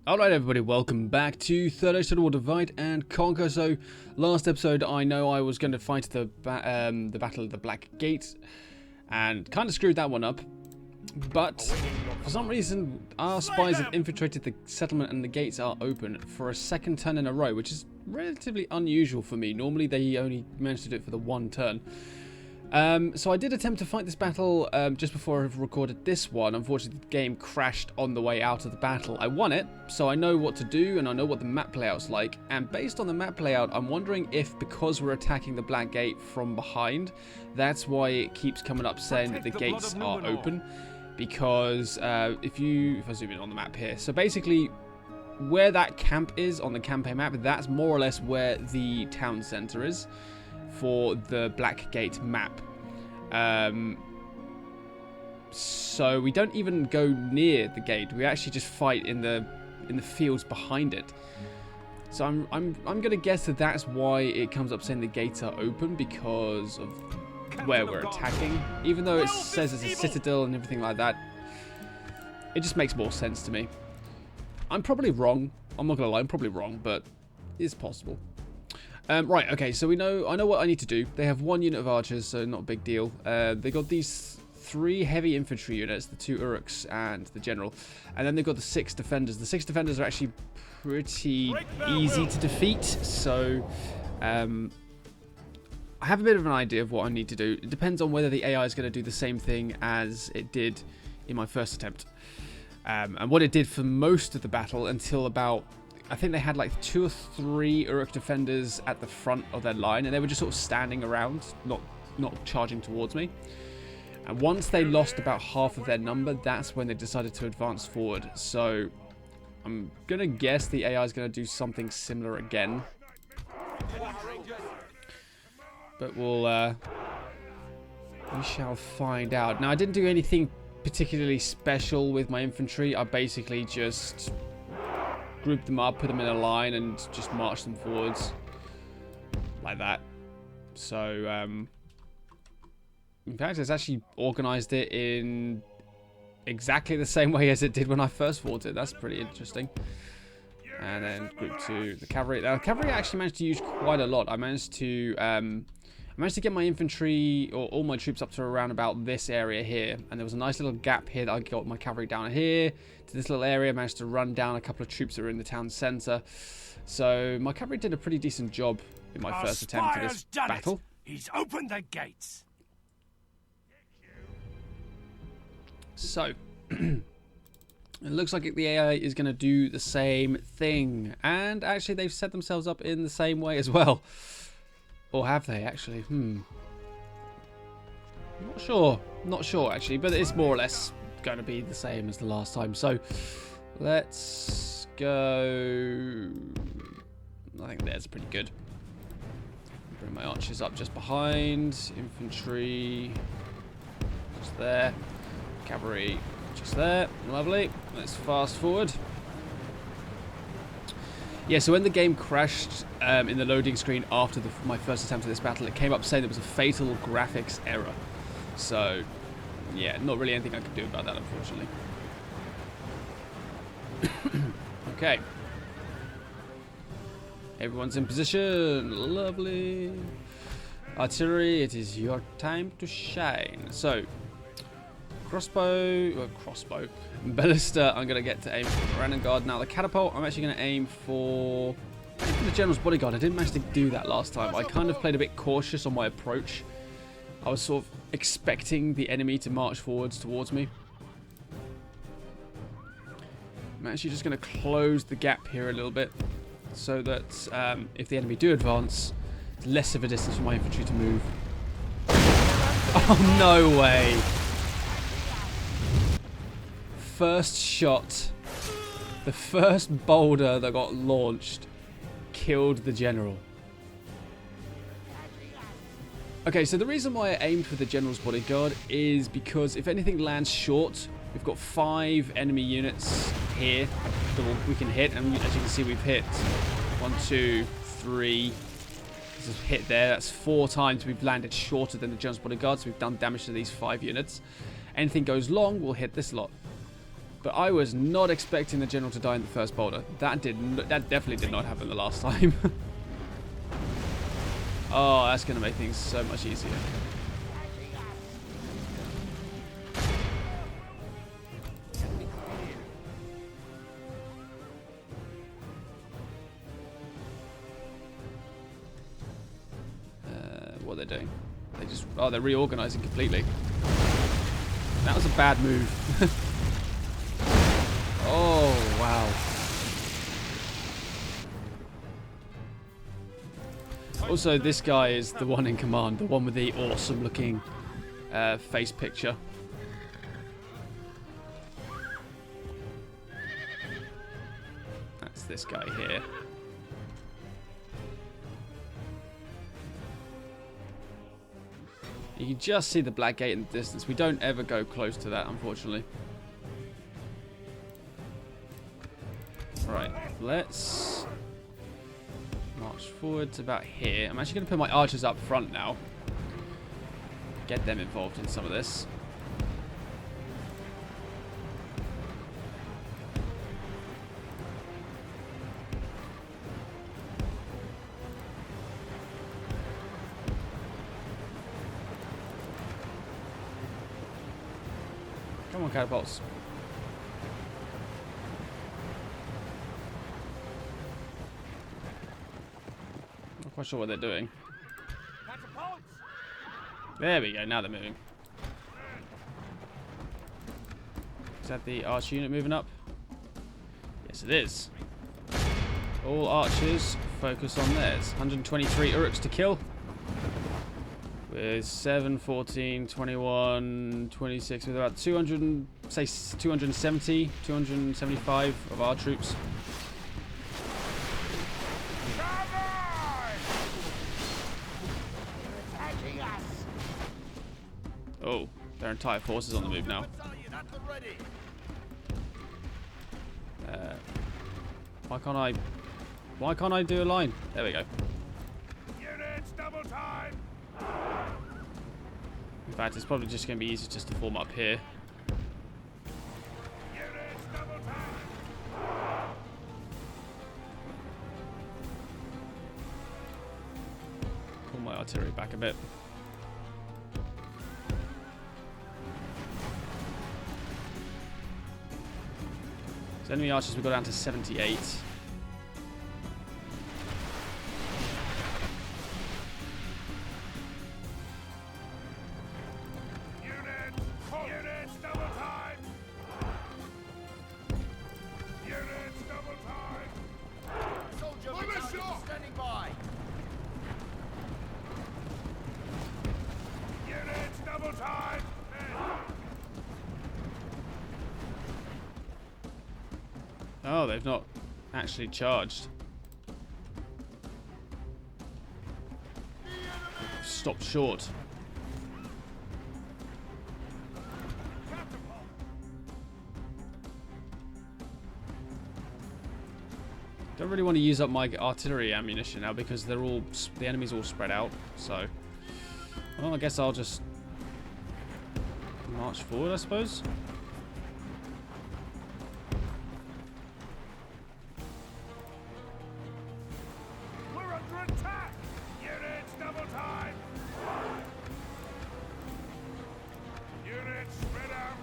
Alright everybody, welcome back to Third Age Total War Divide and Conquer. So, last episode I know I was going to fight the Battle of the Black Gate and kind of screwed that one up. But, for some reason, our spies have infiltrated the settlement and the gates are open for a second turn in a row, which is relatively unusual for me. Normally they only manage to do it for the one turn. So I did attempt to fight this battle just before I recorded this one. Unfortunately, the game crashed on the way out of the battle. I won it, so I know what to do and I know what the map layout's like. And based on the map layout, I'm wondering if because we're attacking the Black Gate from behind, that's why it keeps coming up saying that the gates are open. Because if I zoom in on the map here, so basically where that camp is on the campaign map, that's more or less where the town center is for the Black Gate map. So we don't even go near the gate. We actually just fight in the fields behind it. So I'm gonna guess that that's why it comes up saying the gates are open, because of where we're attacking. Even though it says it's a citadel and everything like that, it just makes more sense to me. I'm probably wrong. I'm not gonna lie, I'm probably wrong, but it's possible. Right, okay, so I know what I need to do. They have one unit of archers, so not a big deal. They got these 3 heavy infantry units, the 2 Uruks and the general. And then they've got the 6 defenders. The 6 defenders are actually pretty easy to defeat, so I have a bit of an idea of what I need to do. It depends on whether the AI is going to do the same thing as it did in my first attempt. And what it did for most of the battle until about, I think they had like 2 or 3 Uruk defenders at the front of their line, and they were just sort of standing around, not charging towards me. And once they lost about half of their number, that's when they decided to advance forward. So I'm going to guess the AI is going to do something similar again. But we shall find out. Now, I didn't do anything particularly special with my infantry. I basically just group them up, put them in a line, and just march them forwards like that. So, in fact, it's actually organized it in exactly the same way as it did when I first fought it. That's pretty interesting. And then group 2, the cavalry. Now, the cavalry I actually managed to use quite a lot. I managed to get my infantry, or all my troops, up to around about this area here. And there was a nice little gap here that I got my cavalry down here to this little area. I managed to run down a couple of troops that were in the town centre. So my cavalry did a pretty decent job in my first attempt at this battle. He's opened the gates. So it looks like the AI is going to do the same thing. And actually they've set themselves up in the same way as well. Or have they actually? Not sure actually, but it's more or less going to be the same as the last time. So let's go. I think there's pretty good. Bring my archers up just behind. Infantry just there. Cavalry just there. Lovely. Let's fast forward. Yeah, so when the game crashed in the loading screen after my first attempt at this battle, it came up saying there was a fatal graphics error. So, yeah, not really anything I could do about that, unfortunately. Okay. Everyone's in position. Lovely. Artillery, it is your time to shine. So, crossbow, ballista, I'm going to get to aim for the Renegade. Now the catapult, I'm actually going to aim for the General's Bodyguard. I didn't manage to do that last time. I kind of played a bit cautious on my approach. I was sort of expecting the enemy to march forwards towards me. I'm actually just going to close the gap here a little bit so that if the enemy do advance, it's less of a distance for my infantry to move. Oh, no way. First shot, the first boulder that got launched killed the general. Okay, so the reason why I aimed for the General's Bodyguard is because if anything lands short, we've got 5 enemy units here that we can hit, and as you can see, we've hit 1, 2, 3. This is hit there. That's 4 times we've landed shorter than the General's Bodyguard, so we've done damage to these 5 units. Anything goes long, we'll hit this lot. But I was not expecting the general to die in the first boulder. That definitely did not happen the last time. Oh, that's going to make things so much easier. What are they doing? They're reorganizing completely. That was a bad move. Oh, wow. Also, this guy is the one in command, the one with the awesome looking face picture. That's this guy here. You can just see the black gate in the distance. We don't ever go close to that, unfortunately. Right, let's march forward to about here. I'm actually going to put my archers up front now. Get them involved in some of this. Come on, catapults. Not quite sure what they're doing. There we go, now they're moving. Is that the arch unit moving up? Yes, it is. All archers focus on theirs. 123 Uruks to kill. With 7, 14, 21, 26, with about 200, say 270, 275 of our troops. Oh, their entire force is on the move now. Why can't I do a line? There we go. Units double time. In fact, it's probably just going to be easier just to form up here. Units double time. Pull my artillery back a bit. So enemy archers, we got down to 78. Units double time. Units double time. Soldier battalion standing by. Units double time. Oh, they've not actually charged. Stopped short. Don't really want to use up my artillery ammunition now because the enemy's all spread out. So, well, I guess I'll just march forward, I suppose. Attack! Units double time! Units spread out!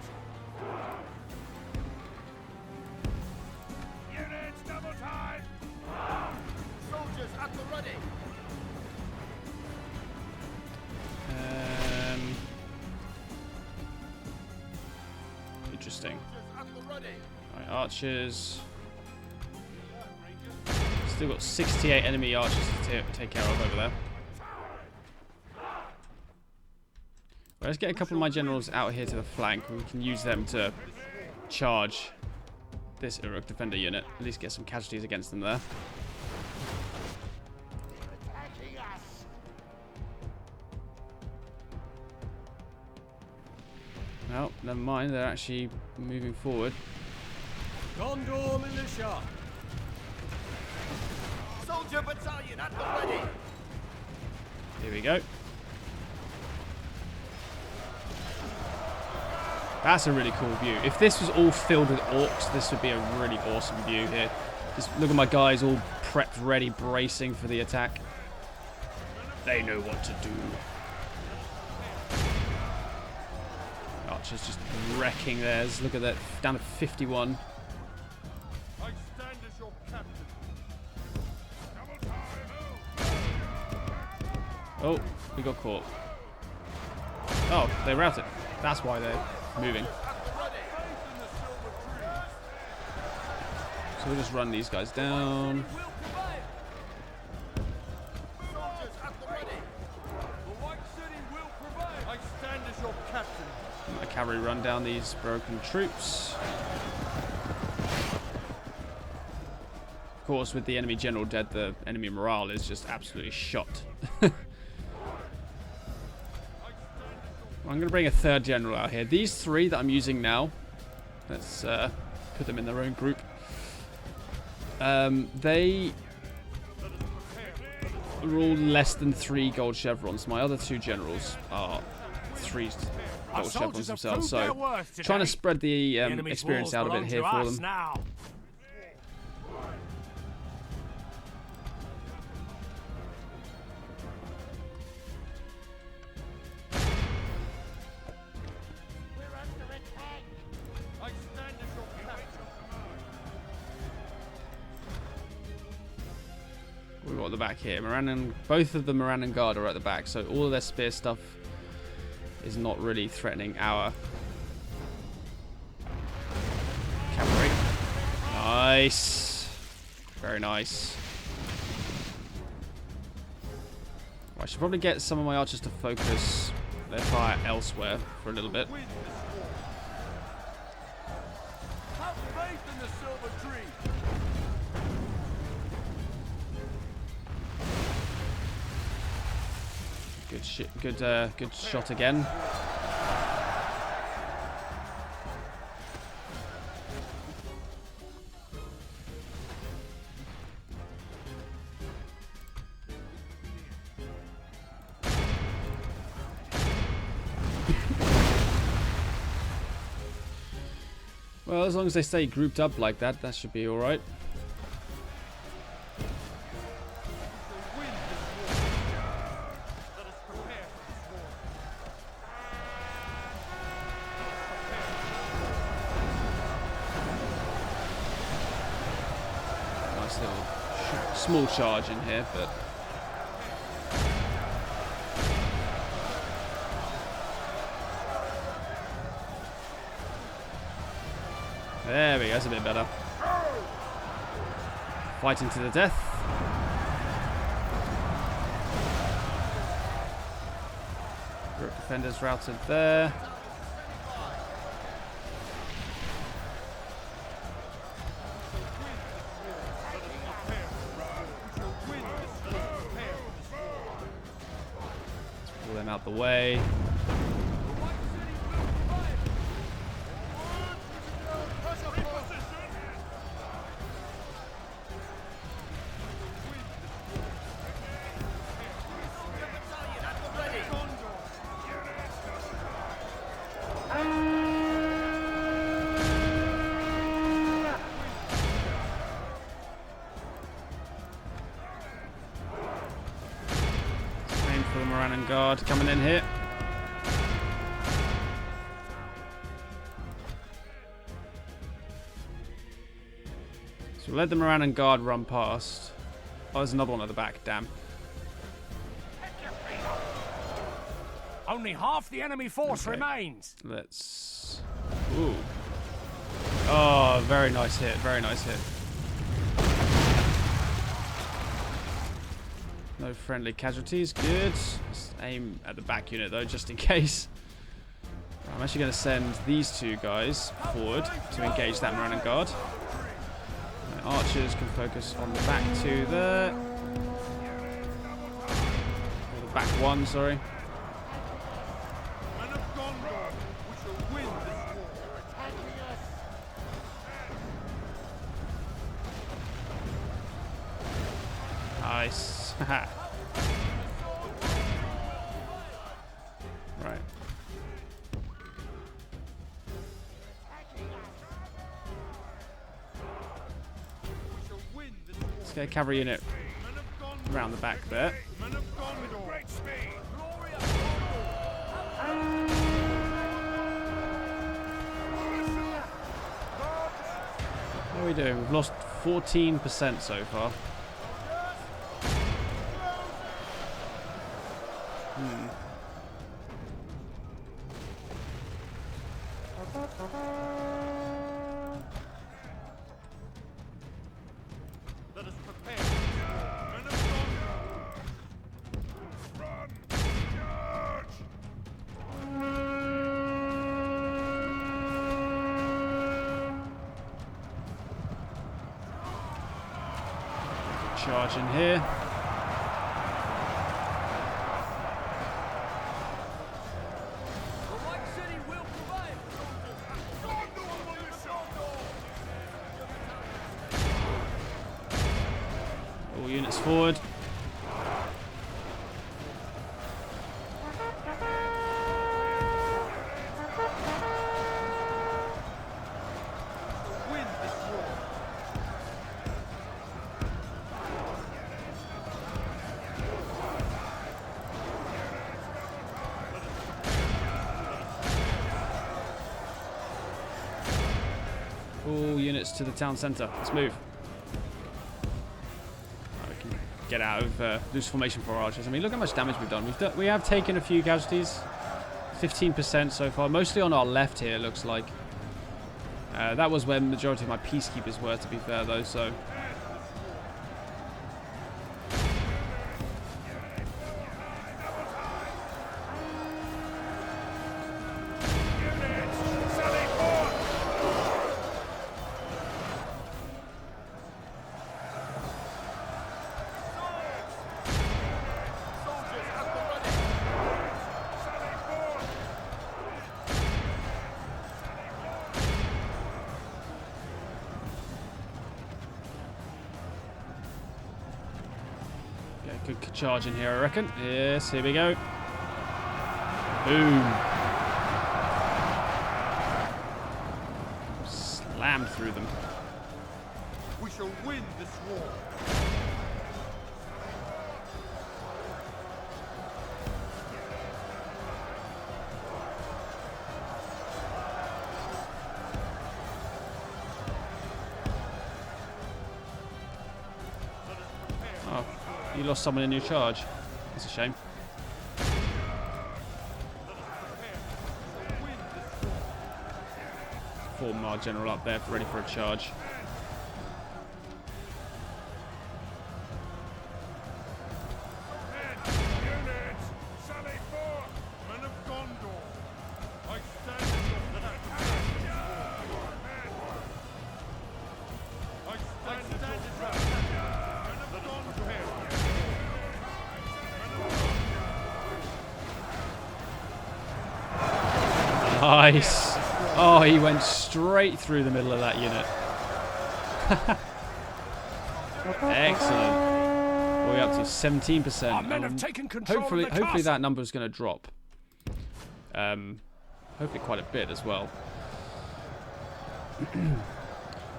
Units double time! Soldiers at the ready! Interesting. Soldiers at the ready! Right, archers. Still got 68 enemy archers to take care of over there. Well, let's get a couple of my generals out here to the flank. We can use them to charge this Uruk defender unit. At least get some casualties against them there. Attacking us! Well, never mind. They're actually moving forward. Gondor militia! Soldier battalion at the ready! Here we go. That's a really cool view. If this was all filled with orcs, this would be a really awesome view here. Just look at my guys all prepped, ready, bracing for the attack. They know what to do. Archer's just wrecking theirs. Look at that, down to 51. I stand as your captain. Oh, we got caught. Oh, they routed. That's why they're moving. So we'll just run these guys down. Soldiers at the ready. The White City will prevail. I stand as your captain. My cavalry run down these broken troops. Of course, with the enemy general dead, the enemy morale is just absolutely shot. I'm going to bring a third general out here. These three that I'm using now, let's put them in their own group. They are all less than 3 gold chevrons. My other 2 generals are 3 gold chevrons themselves. So trying to spread the experience out a bit here for them. Now. I stand as your captain. We've got the back here. Both of the Morannon Guard are at the back, so all of their spear stuff is not really threatening our cavalry. Nice. Very nice. I should probably get some of my archers to focus their fire elsewhere for a little bit. Have faith in the silver tree. Good shot again. Well, as long as they stay grouped up like that, that should be all right. Nice little small charge in here, but there we go, that's a bit better. Fighting to the death. Group defenders routed there. Let's pull them out the way. Aim for the Morannon Guard coming in here. So we'll let the Morannon Guard run past. Oh, there's another one at the back, damn. Only half the enemy force remains. Let's... Ooh. Oh, very nice hit, very nice hit. No friendly casualties, good. Let's aim at the back unit though, just in case. I'm actually going to send these 2 guys forward to engage that Morannon Guard. My archers can focus on the back 2 there. Or the back 1, sorry. Men of Gondor, we shall win this war. They're attacking us. Nice. Haha. Right. Let's get a cavalry unit around the back there. Men of Gondor. Great speed. How are we doing? We've lost 14% so far. Let us prepare. Men of Gondor. Run. Charge. Charge in here. The White City will prevail. Gondor will listen. All units forward. Win this war. All units to the town centre. Let's move. We can get out of loose formation for our archers. I mean, look how much damage we've done. We have taken a few casualties. 15% so far. Mostly on our left here, it looks like. That was where the majority of my peacekeepers were, to be fair, though, so... Soldiers at the ready. Sally forth. Yeah, good charge in here, I reckon. Yes, here we go. Boom. Slammed through them. We shall win this war. Oh, you lost someone in your charge. That's a shame. Form our general up there, ready for a charge. Units, sally forth! Men of Gondor, I stand at your back. I stand at your back. Men of Gondor. Nice. Oh, he went straight through the middle of that unit. Excellent. We're up to 17%. Our men have taken control Hopefully, of the castle. that number is going to drop. Hopefully quite a bit as well.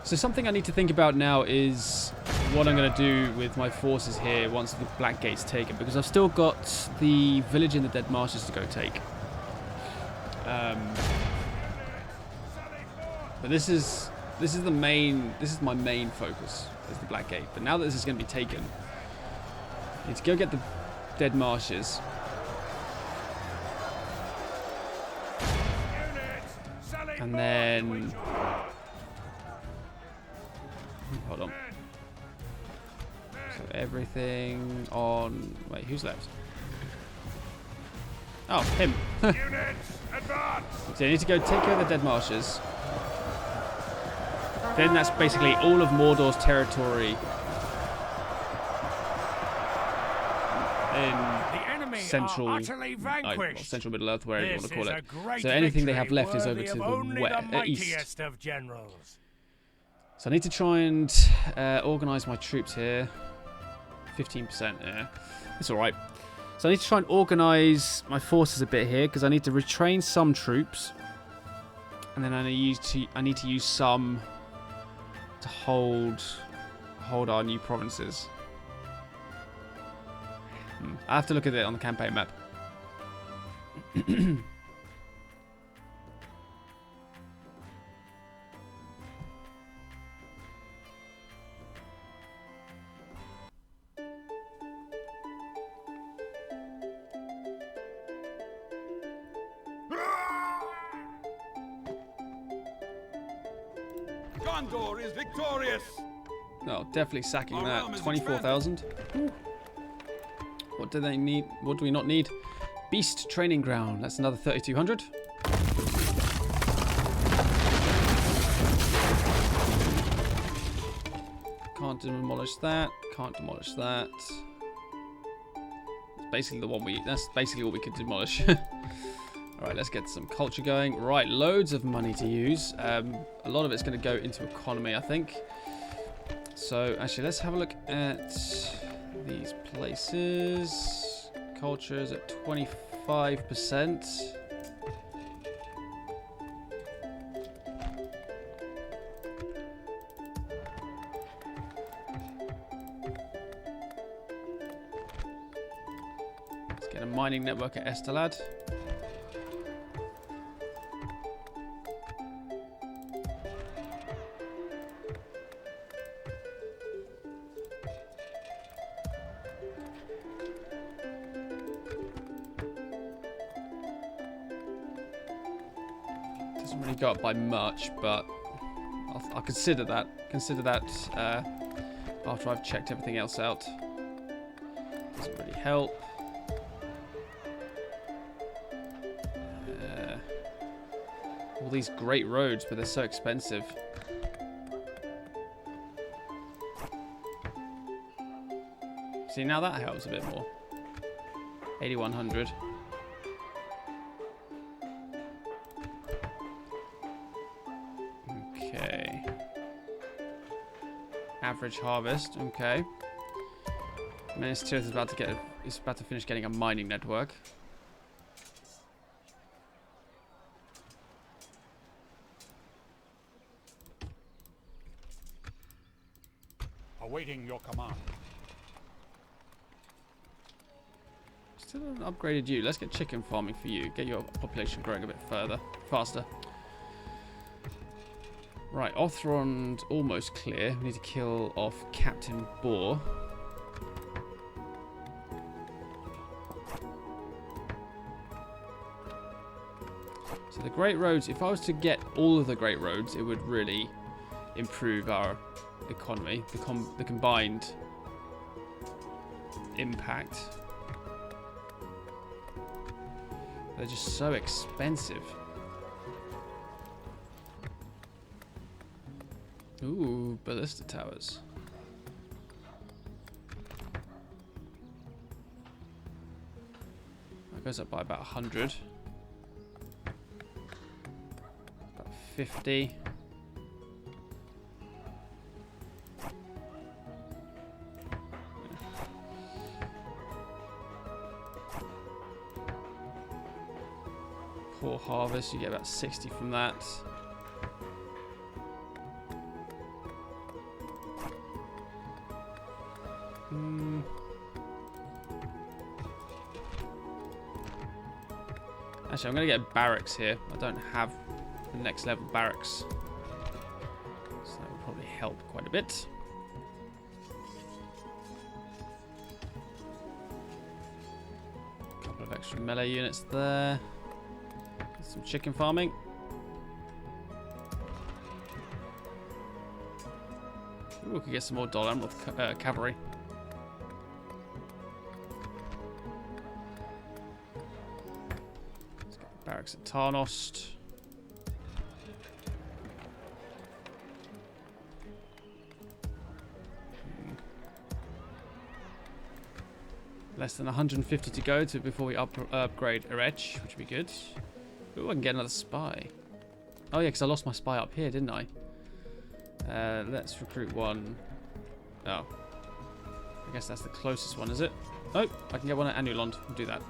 So something I need to think about now is what I'm going to do with my forces here once the Black Gate's taken, because I've still got the village in the Dead Marshes to go take. But this is my main focus, is the Black Gate. But now that this is going to be taken, I need to go get the Dead Marshes. And then... Hold on. So everything on... Wait, who's left? Oh, him. Units, advance! So I need to go take care of the Dead Marshes. Then that's basically all of Mordor's territory in central, central Middle Earth, wherever you want to call it. So anything they have left is over to the east. Of generals. So I need to try and organise my troops here. 15%, yeah, it's all right. So I need to try and organise my forces a bit here, because I need to retrain some troops, and then I need to use some to hold hold our new provinces? I have to look at it on the campaign map. Gondor is victorious! No, definitely sacking Our that. realm is 24,000. What do they need? What do we not need? Beast training ground. That's another 3,200. Can't demolish that. Can't demolish that. It's basically the one we. That's basically what we could demolish. All right, let's get some culture going. Right, loads of money to use. A lot of it's going to go into economy, I think. So actually, let's have a look at these places. Culture is at 25%. Let's get a mining network at Estelad. Doesn't really go up by much, but I'll consider that. Consider that after I've checked everything else out. Doesn't really help. All these great roads, but they're so expensive. See, now that helps a bit more. 8,100. Okay. Average harvest. Okay. Minas Tirith is about to finish getting a mining network. Awaiting your command. Still haven't upgraded you. Let's get chicken farming for you. Get your population growing a bit faster. Right, Othrond almost clear. We need to kill off Captain Boar. So the Great Roads, if I was to get all of the Great Roads, it would really improve our economy. The combined impact. They're just so expensive. Ooh, ballista towers. That goes up by about 100. About 50. Poor harvest, you get about 60 from that. Actually, I'm going to get barracks here. I don't have the next level barracks. So that will probably help quite a bit. Couple of extra melee units there. Some chicken farming. Ooh, we could get some more dollar with cavalry. Let's get the barracks at Tarnost. Less than 150 to go before we upgrade Arachir, which would be good. Ooh, I can get another spy. Oh yeah, because I lost my spy up here, didn't I? Let's recruit one. Oh. I guess that's the closest one, is it? Oh, I can get one at Anulond. We'll do that.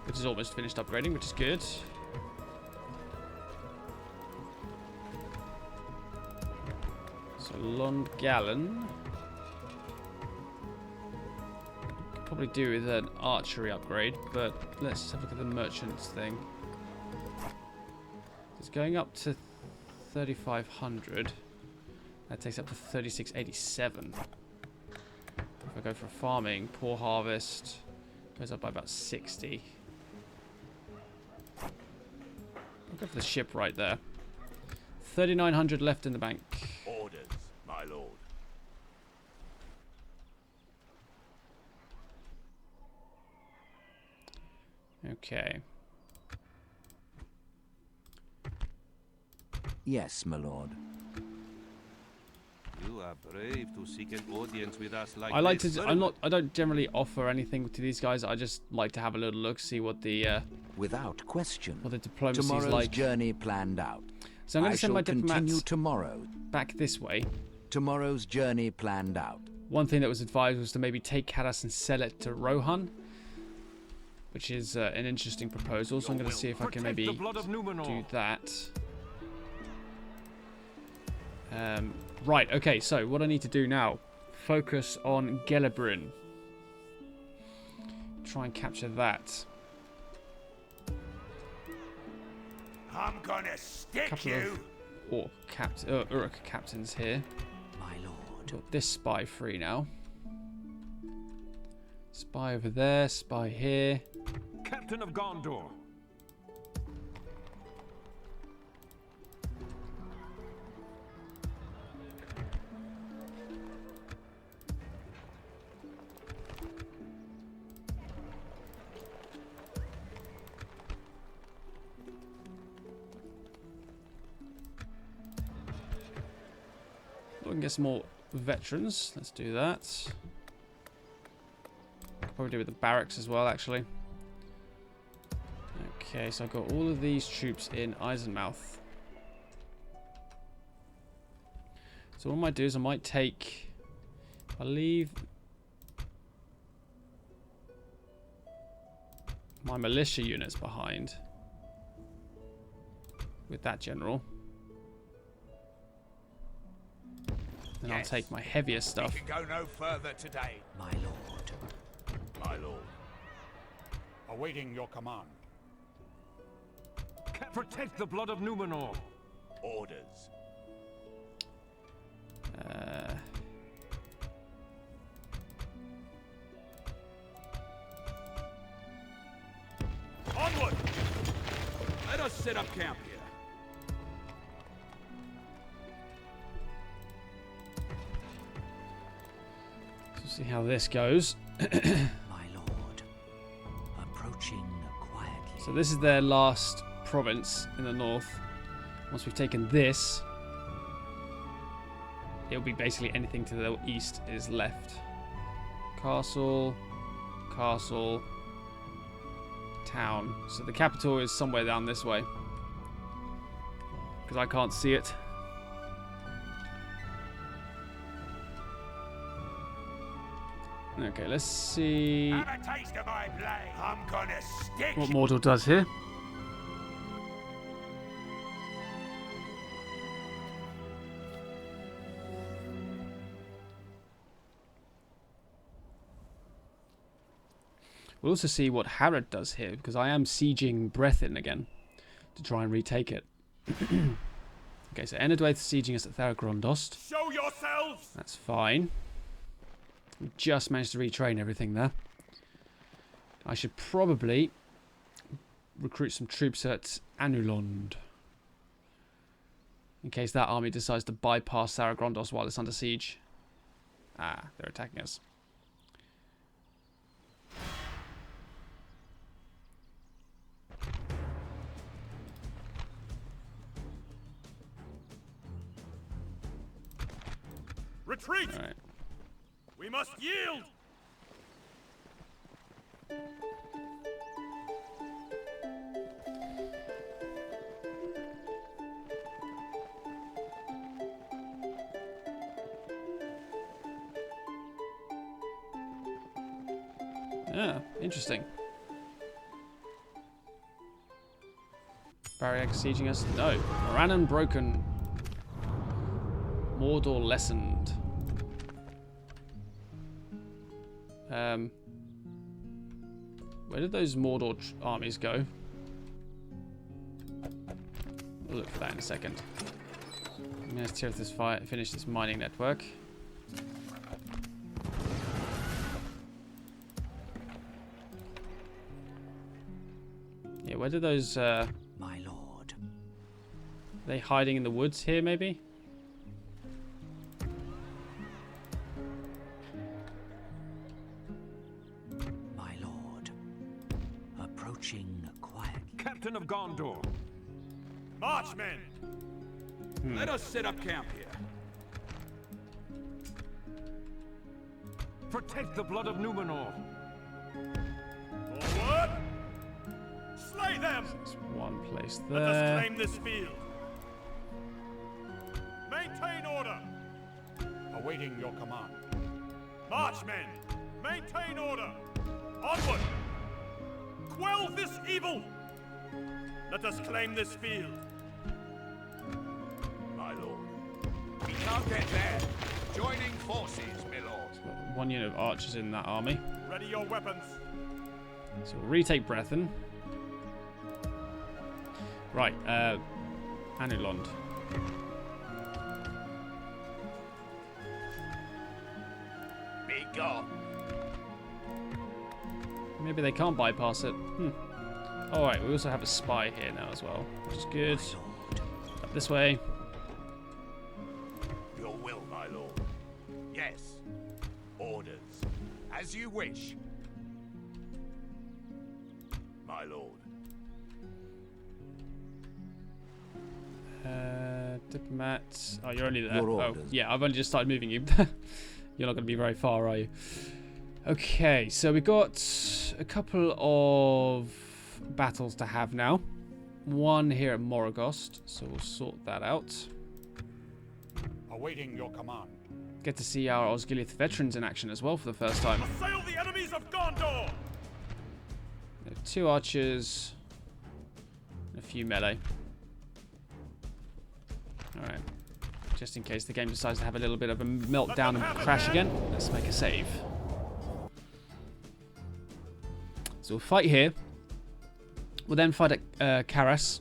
Which is almost finished upgrading, which is good. So So Londgalen. Could probably do with an archery upgrade, but let's just have a look at the merchants thing. It's going up to 3,500. That takes up to 3,687. If I go for farming, poor harvest goes up by about 60. I'll go for the ship right there. 3,900 left in the bank. Orders, my lord. Okay. Yes, my lord. You are brave to seek an audience with us like I like this. to. I don't generally offer anything to these guys. I just like to have a little look, see what the Without question. diplomacy is Tomorrow's like. journey planned out. So I'm going I to send shall my continue diplomats tomorrow. back this way. Tomorrow's journey planned out. One thing that was advised was to maybe take Kadas and sell it to Rohan, which is an interesting proposal. So I'm going to see if I can maybe do that. Right, okay, so what I need to do now, focus on Gelebrin. Try and capture that. I'm gonna stick Couple you. of Uruk captains here. My lord. Got this spy free now. Spy over there, spy here. Captain of Gondor. We can get some more veterans. Let's do that. Could probably do with the barracks as well, actually. Okay, so I've got all of these troops in Eisenmouth. So what I might do is I might take... I'll leave my militia units behind with that general. Then I'll take my heavier stuff. We can go no further today, My lord. my lord. Awaiting your command. Protect the blood of Numenor. Orders. Onward! Let us set up camp here. Let's see how this goes. My lord. Approaching quietly. So this is their last province in the north. Once we've taken this, it'll be basically anything to the east is left. Castle, castle, town. So the capital is somewhere down this way. Because I can't see it. Okay, let's see Have a taste of my blade. I'm gonna stick what you. Mordor does here. We'll also see what Harad does here, because I am sieging Brethin again to try and retake it. Okay, so Enedwaith sieging us at Tharagrondost. Show yourselves. That's fine. We just managed to retrain everything there. I should probably recruit some troops at Anulond, in case that army decides to bypass Tharagrondost while it's under siege. Ah, they're attacking us. Retreat. All right. We must yield. Yeah, interesting. Barrier sieging us? No. Morannon broken. Mordor lessened. Where did those Mordor armies go? We'll look for that in a second. I'm going to tear this finish this mining network. Yeah, where did those... My lord. Are they hiding in the woods here, maybe? My lord. Approaching quietly. Captain of Gondor. Marchmen! Let us set up camp here. Protect the blood of Numenor. Forward! Slay them! There's one place Let us there. claim this field. Maintain order! Awaiting your command. Marchmen! Maintain order! Onward! Quell this evil! Let us claim this field. My lord. We can't get there. Joining forces, my lord. Got one unit of archers in that army. Ready your weapons. So we'll retake Brethren. Right, Anulond. Be gone. Maybe they can't bypass it. Alright, we also have a spy here now as well, which is good. Up this way. Your will, my lord. Yes. Orders. As you wish. My lord. Diplomat. Oh, you're only there. Your Oh, orders. yeah, I've only just started moving you. You're not going to be very far, are you? Okay, so we got a couple of battles to have now. One here at Morgost, so we'll sort that out. Awaiting your command. Get to see our Osgiliath veterans in action as well for the first time. Assail the enemies of Gondor! We have 2 archers and a few melee. Alright. Just in case the game decides to have a little bit of a meltdown and crash again, let's make a save. So we'll fight here. We'll then fight at Karas.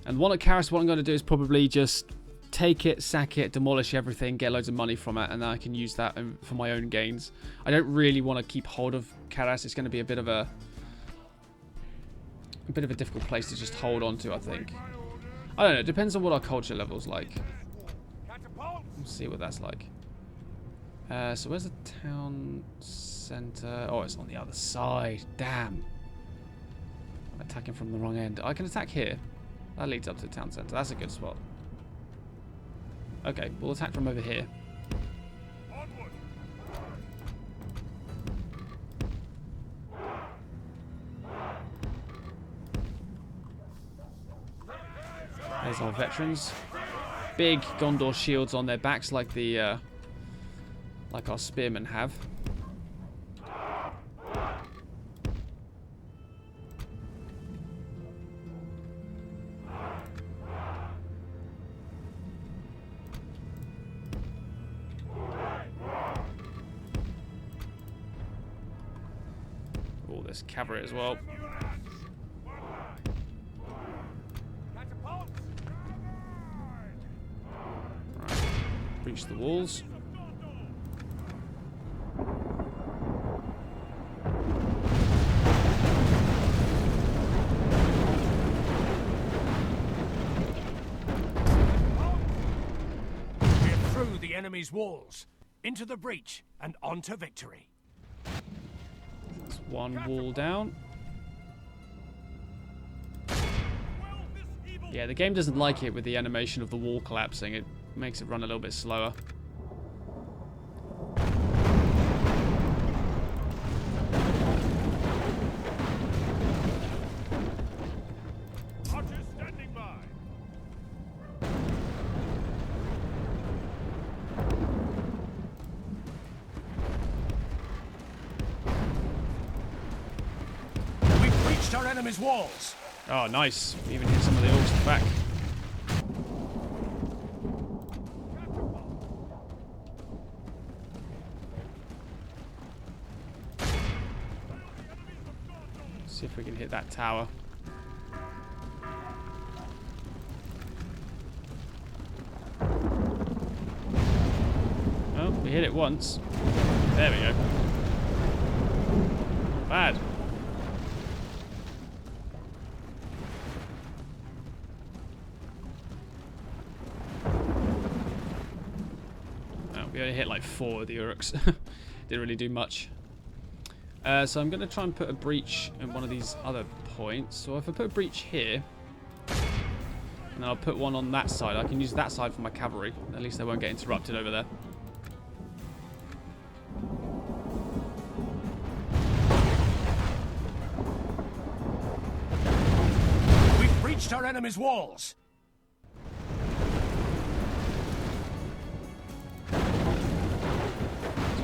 And one at Karas, what I'm going to do is probably just take it, sack it, demolish everything, get loads of money from it, and then I can use that for my own gains. I don't really want to keep hold of Karas. It's going to be a bit of a difficult place to just hold on to, I think. I don't know. It depends on what our culture level's like. We'll see what that's like. So where's the town center? Oh, it's on the other side. Damn. I'm attacking from the wrong end. I can attack here. That leads up to the town center. That's a good spot. Okay, we'll attack from over here. Onward! There's our veterans. Big Gondor shields on their backs, like the like our spearmen have. Oh, there's cavalry as well. Right, breach the walls. We're through the enemy's walls, into the breach, and on to victory. There's one wall down. Yeah, the game doesn't like it with the animation of the wall collapsing. It makes it run a little bit slower. Archers standing by. We've breached our enemy's walls. Oh, nice. We even hit some of the orcs in the back. See if we can hit that tower. Oh, we hit it once. There we go. Not bad. Oh, we only hit like 4 of the Uruks. Didn't really do much. So I'm going to try and put a breach in one of these other points. So if I put a breach here, and I'll put one on that side, I can use that side for my cavalry. At least they won't get interrupted over there. We've breached our enemy's walls. I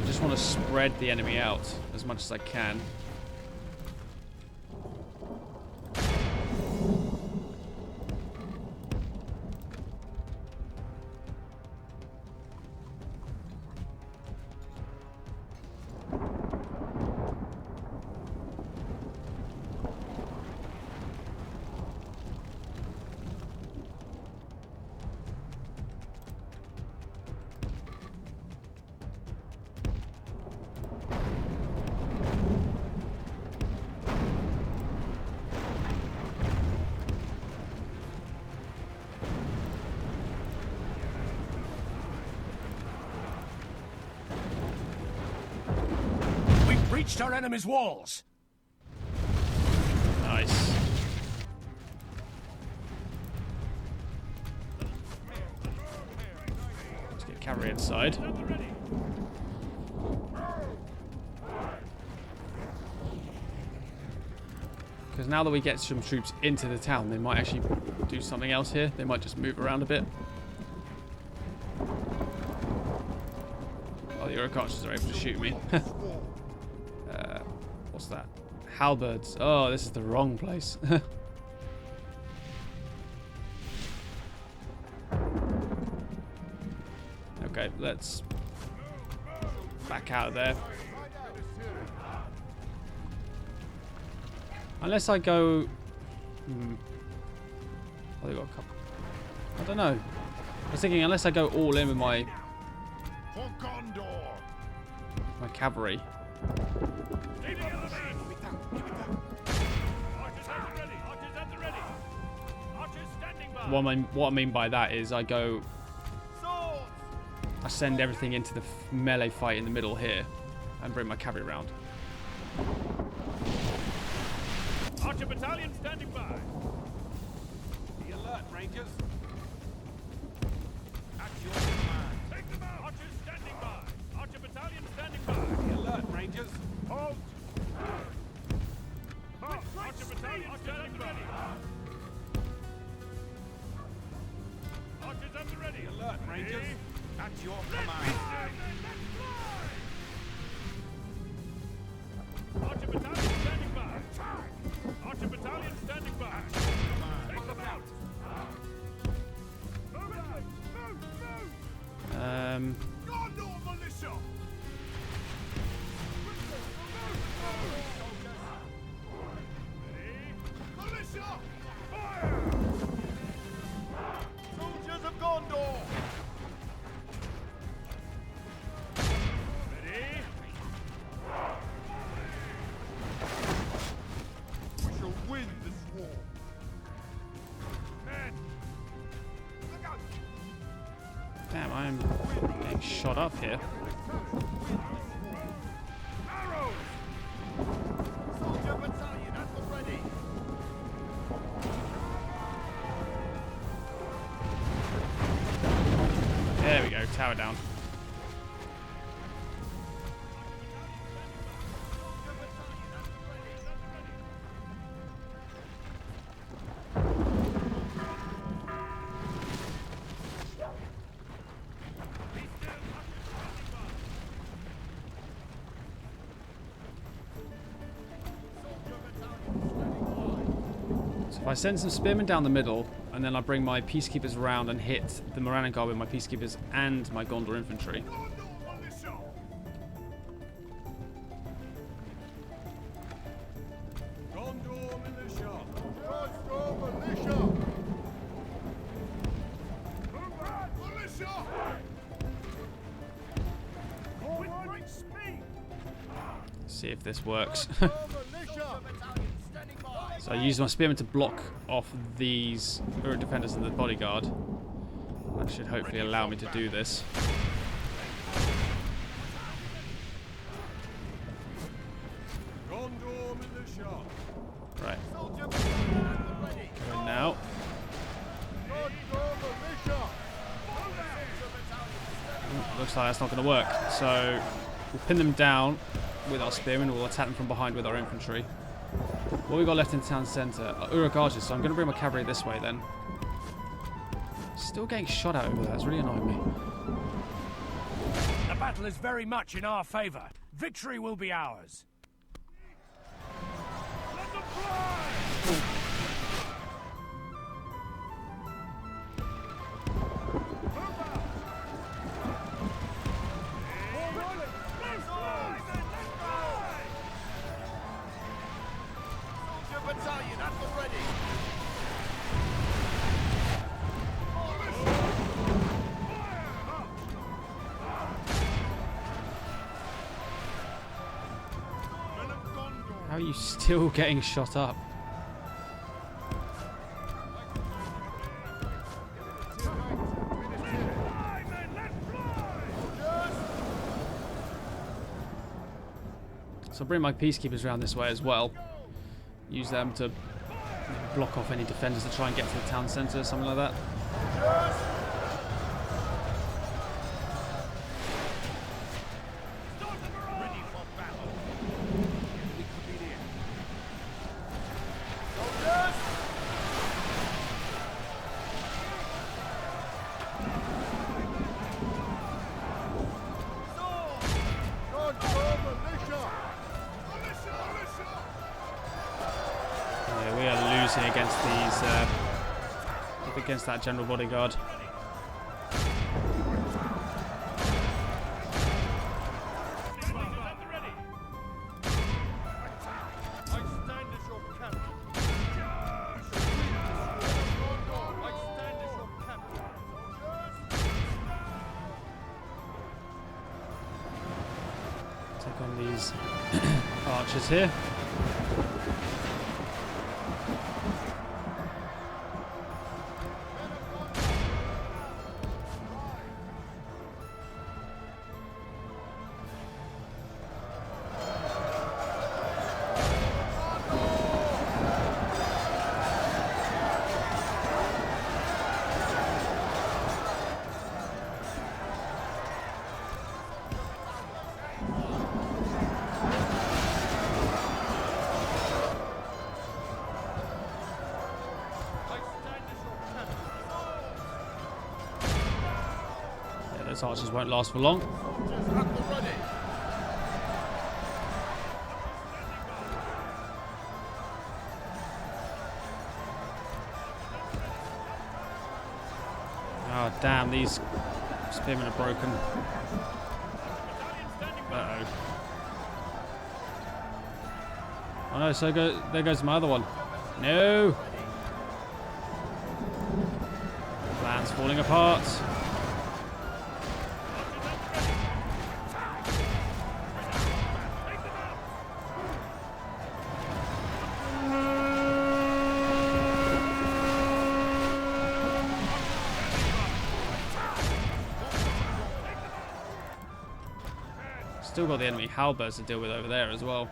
just want to spread the enemy out as much as I can. Breached our enemy's walls. Nice. Let's get cavalry inside. Because now that we get some troops into the town, they might actually do something else here. They might just move around a bit. Oh, the Uruk archers are able to shoot me. What's that? Halberds. Oh, this is the wrong place. Okay, let's back out of there. Unless I go... Oh, they got a couple. I don't know. I was thinking unless I go all in with my For Gondor. cavalry. What I mean by that is I send everything into the melee fight in the middle here and bring my cavalry around. Archer battalion standing by. Be alert, Rangers. At your command. Take them out. Archers standing by. Archer battalion standing by. Be alert, Rangers. Halt. Halt. Archer battalion standing by. Archers at the ready. Be alert, Rangers. At your command. Archer battalion standing by. Archer battalion standing by. Take them out. Move it. Move. Gondor militia. Militia. Fire. Soldiers of Gondor. Ready. We shall win this war. Men. Look out. Damn, I am getting shot up here. Arrows. Soldier battalion at the ready. There we go, tower down. So if I send some spearmen down the middle, and then I bring my peacekeepers around and hit the Morannon Guard with my peacekeepers and my Gondor infantry. Gondor militia. Gondor See if this works. So I use my spearmen to block off these Uruk defenders and the bodyguard. That should hopefully allow me to do this. Gondor militia. Right. Go in now. Looks like that's not going to work. So we'll pin them down with our spearmen. We'll attack them from behind with our infantry. What we got left in the town centre? Uruk archers. So I'm going to bring my cavalry this way then. Still getting shot at over there. It's really annoying me. The battle is very much in our favour. Victory will be ours. Let them fly! Battalion at the ready. Men of Gondor. How are you still getting shot up? Fly, men, let fly! So I'll bring my peacekeepers around this way as well. Use them to block off any defenders that try and get to the town centre, something like that. Ready for battle. We could be near. Yeah, we are losing against these, against that general bodyguard. I stand as your captain. I stand as your captain. Take on these archers here. Those archers won't last for long. At the ready. Oh damn, these spearmen are broken. Uh-oh. Oh no, so there goes my other one. No! Plan's falling apart. Still got the enemy halberds to deal with over there as well.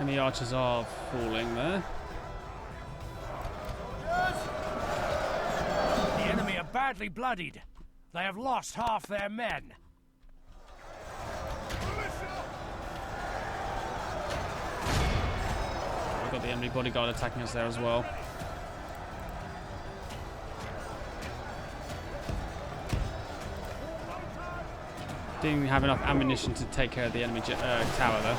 Enemy archers are falling there. The enemy are badly bloodied. They have lost half their men. We've got the enemy bodyguard attacking us there as well. Didn't have enough ammunition to take care of the enemy tower though.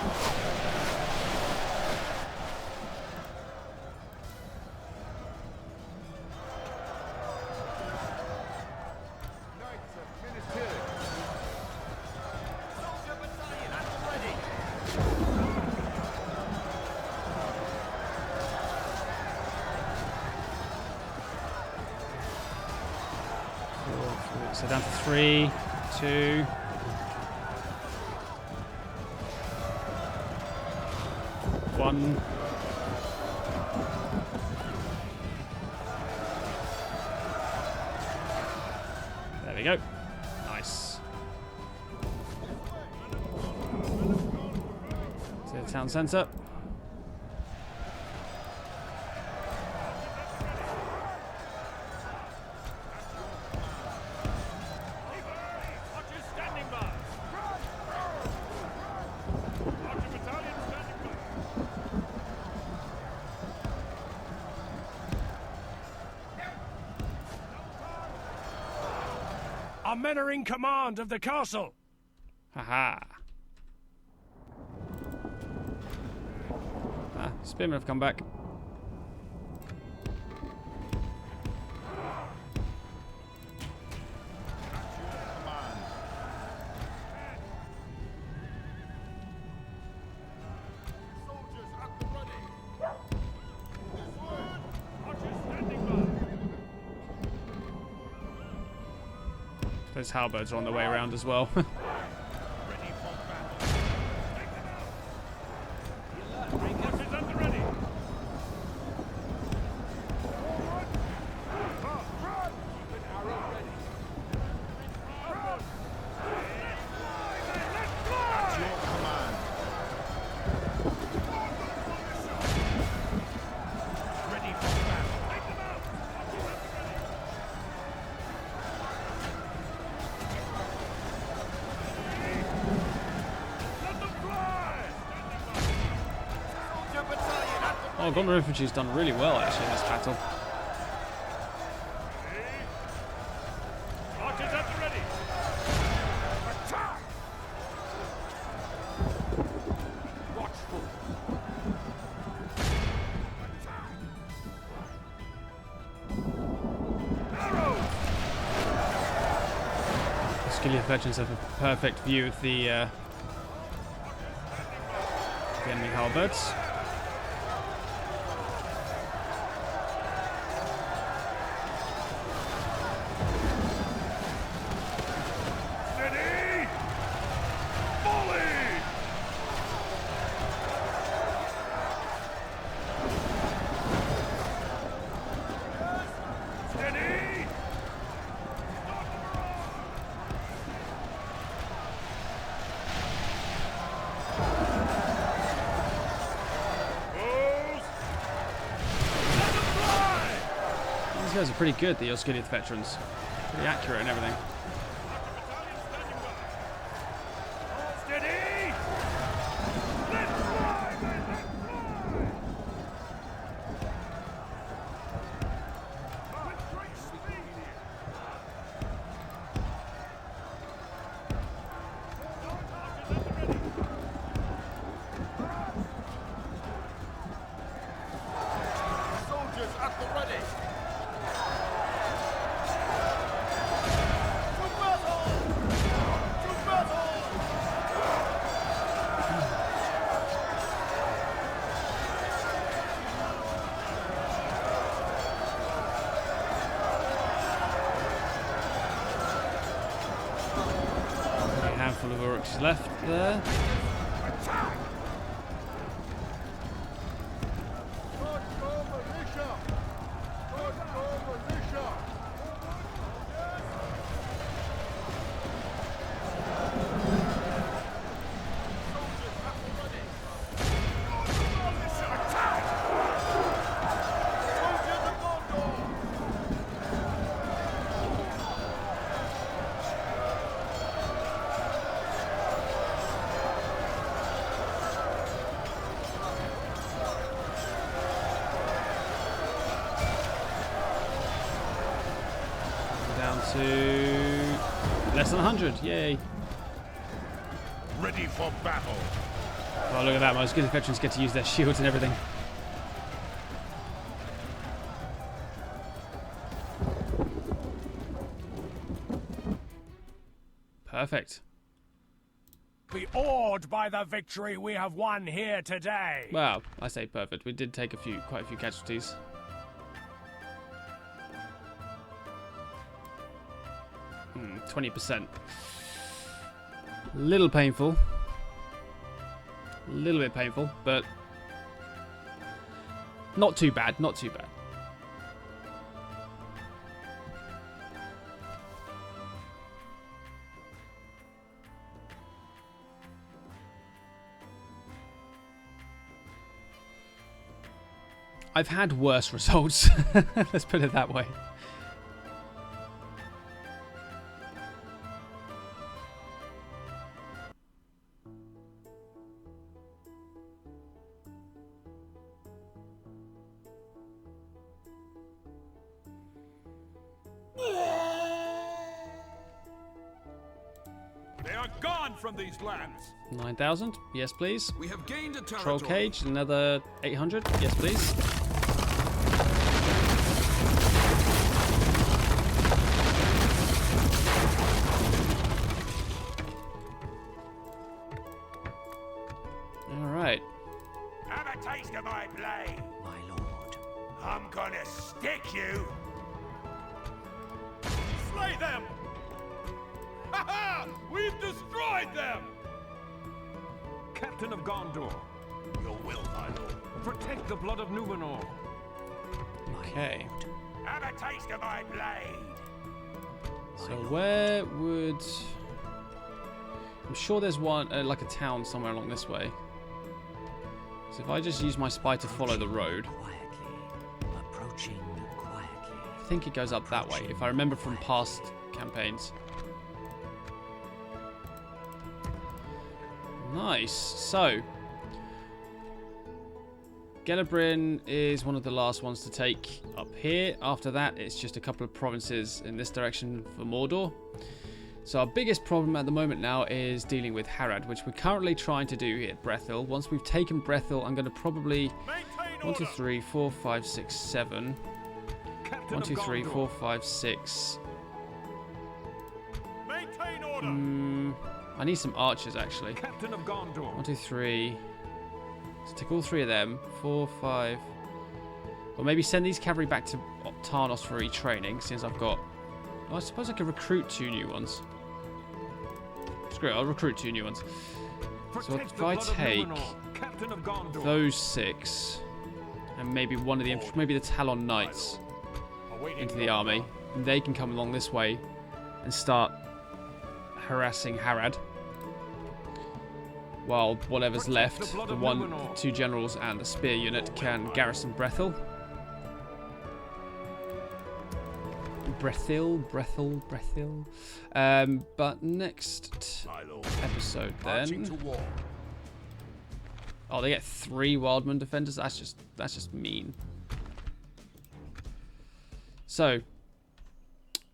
So down to 3, 2. One. There we go. Nice. To the town centre. Archers standing by. Archer battalion standing by. Our men are in command of the castle. Haha. Ah, Spearmen have come back. Soldiers at the ready. Forward. Archers standing by. Those halberds are on their way around as well. Ready for battle. Take them out. Archers at the ready. Forward. Run. Keep an arrow ready. Run. Let's fly. At your command. Ready for battle. Take them out. Archers at the ready. Let them fly. Soldier battalion at the Oh, Gondor infantry's done really well actually in this battle. Archers at the ready. Attack! Watchful. Attack! Arrows! The Skilly veterans have a perfect view of the enemy halberds. Steady! Volley! Steady! Start the barrage! Foes! Let them fly! These guys are pretty good, the Osgiliath veterans. Pretty accurate and everything. Battalion standing by. Steady! Let fly, men, let fly! With great speed! Archers at the ready. Soldiers at the ready. To battle! To battle! A handful of orcs left there. Attack! Hardcore militia! Hardcore militia! Soldiers at the ready! Attack! Soldiers of Gondor! Down to less than 100. Yay. Ready for battle! Oh, look at that. My Skilly veterans get to use their shields and everything. Perfect. Be awed by the victory we have won here today. Well, I say perfect. We did take quite a few casualties. 20%. A little painful. A little bit painful, but not too bad, not too bad. I've had worse results. Let's put it that way. They are gone from these lands. 9,000. Yes, please. We have gained a territory. Troll cage. Another 800. Yes, please. All right. Have a taste of my blade. My lord. I'm gonna stick you. Slay them! Ha ha! We've destroyed them! Captain of Gondor, Your will, my lord. protect the blood of Numenor. Okay. Have a taste of my blade. So where would... I'm sure there's one, like a town somewhere along this way. So if I just use my spy to follow the road, Quietly. Approaching quietly. I think it goes up that way, if I remember from past campaigns. Nice. So, Gelebrin is one of the last ones to take up here. After that, it's just a couple of provinces in this direction for Mordor. So our biggest problem at the moment now is dealing with Harad, which we're currently trying to do here at Brethil. Once we've taken Brethil, I'm going to probably... Maintain 1, 2, order. 3, 4, 5, 6, 7. Captain 1, of 2, 3, Gondor. 4, 5, 6. Maintain order. I need some archers, actually. Captain of Gondor. 1, 2, 3. Let's take all 3 of them. 4, 5. Or maybe send these cavalry back to Tarnos for retraining, since I've got... Oh, I suppose I could recruit 2 new ones. Screw it, I'll recruit 2 new ones. So Protect if the I blood of take Numenor. Captain of Gondor. those 6, and maybe one of the maybe the Talon Knights Awaiting into the your army, and they can come along this way and start harassing Harad. While whatever's Protect left, the blood the of 1, Numenor. 2 generals and the spear unit can garrison Brethil. Brethil. But next My lord. episode Marching then. to war. Oh, they get 3 Wildman defenders. That's just mean. So,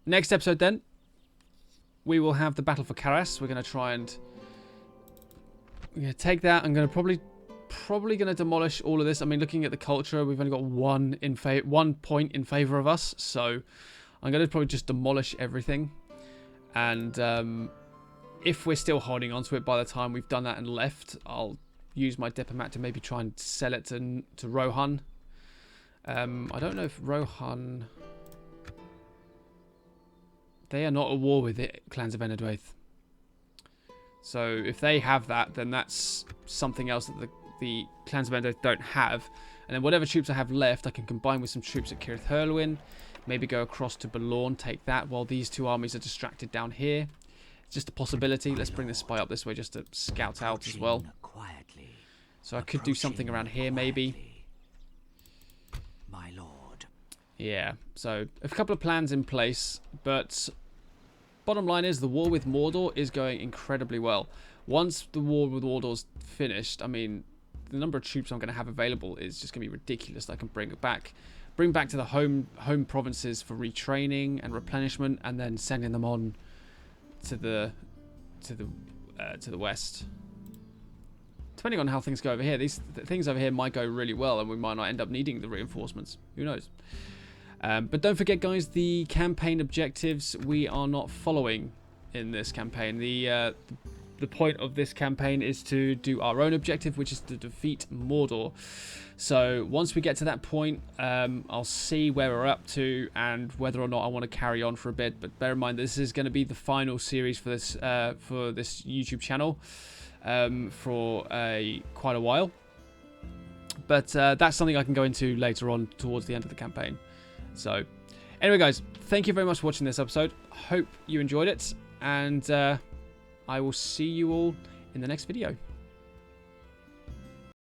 next episode then, we will have the battle for Karas. We're going to try and take that. I'm going to probably going to demolish all of this. I mean, looking at the culture, we've only got 1 point in favor of us. So, I'm going to probably just demolish everything. And if we're still holding on to it by the time we've done that and left, I'll use my diplomat to maybe try and sell it to Rohan. I don't know if Rohan... They are not at war with the clans of Enedwaith. So if they have that, then that's something else that the clans of Enedwaith don't have. And then whatever troops I have left, I can combine with some troops at Cirith Hurlwyn. Maybe go across to Balorn, take that, while these 2 armies are distracted down here. It's just a possibility. Let's bring this spy up this way just to scout out as well. Quietly. So I could do something around here maybe. Quietly. My lord. Yeah, so a couple of plans in place, but bottom line is the war with Mordor is going incredibly well. Once the war with Mordor's finished, I mean, the number of troops I'm going to have available is just going to be ridiculous. I can bring back to the home provinces for retraining and replenishment, and then sending them on to the west. Depending on how things go over here, these things over here might go really well, and we might not end up needing the reinforcements. Who knows? But don't forget, guys, the campaign objectives we are not following in this campaign. The the point of this campaign is to do our own objective, which is to defeat Mordor. So once we get to that point, I'll see where we're up to and whether or not I want to carry on for a bit. But bear in mind, this is going to be the final series for this YouTube channel for quite a while. But that's something I can go into later on towards the end of the campaign. So anyway, guys, thank you very much for watching this episode. Hope you enjoyed it, and I will see you all in the next video.